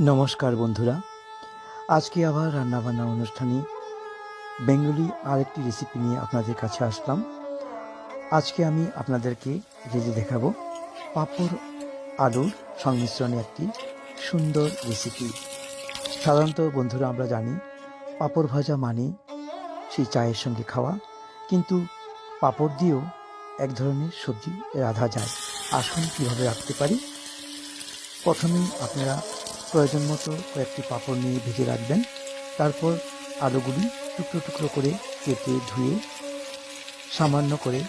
নমস্কার বন্ধুরা, আজকে আবার রান্নাবান্না অনুষ্ঠানে বেঙ্গলি আরেকটি রেসিপি নিয়ে আপনাদের কাছে আসলাম। আজকে আমি আপনাদেরকে ভেজে দেখাবো পাঁপড় আলুর সংমিশ্রণে একটি সুন্দর রেসিপি। সাধারণত বন্ধুরা আমরা জানি পাঁপড় ভাজা মানে সেই চায়ের সঙ্গে খাওয়া, কিন্তু পাঁপড় দিয়েও এক ধরনের সবজি রাঁধা যায়। আসুন কীভাবে রাখতে পারি। প্রথমেই আপনারা প্রয়োজন মতো কয়েকটি পাঁপড় নিয়ে ভেজে রাখবেন। তারপর আলুগুলি টুকরো টুকরো করে কেটে ধুয়ে সামান্য করে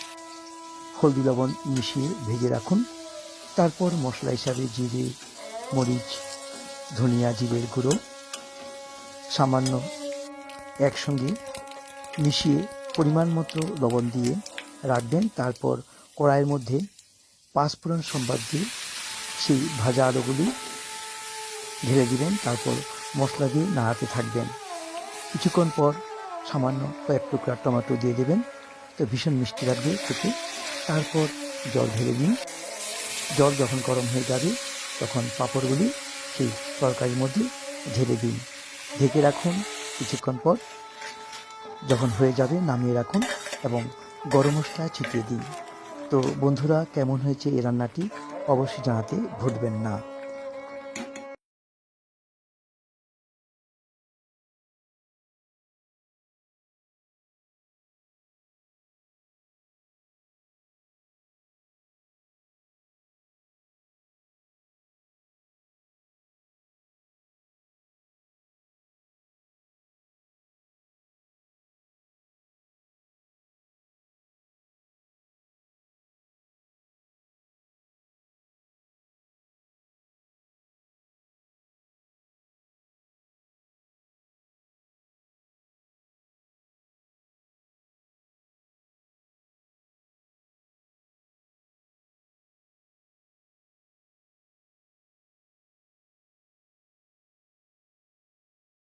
হলদি লবণ মিশিয়ে ভেজে রাখুন। তারপর মশলা হিসাবে জিরে, মরিচ, ধনিয়া, জিরের গুঁড়ো সামান্য একসঙ্গে মিশিয়ে পরিমাণ মতো লবণ দিয়ে রাখবেন। তারপর কড়াইয়ের মধ্যে পাঁচফোড়ন সম্বাদ দিয়ে সেই ভাজা আলুগুলি ঢেলে দিবেন। তারপর মশলা দিয়ে নাড়াতে থাকবেন। কিছুক্ষণ পর সামান্য কয়েক টুকরা টমেটো দিয়ে দেবেন, তো ভীষণ মিষ্টি লাগবে খেতে। তারপর জল ঢেলে দিন। জল যখন গরম হয়ে যাবে তখন পাঁপড়গুলি সেই তরকারির মধ্যে ঢেলে দিন। ঢেকে রাখুন। কিছুক্ষণ পর যখন হয়ে যাবে নামিয়ে রাখুন এবং গরম মশলা ছিটিয়ে দিন। তো বন্ধুরা, কেমন হয়েছে এই রান্নাটি অবশ্যই জানাতে ভুলবেন না।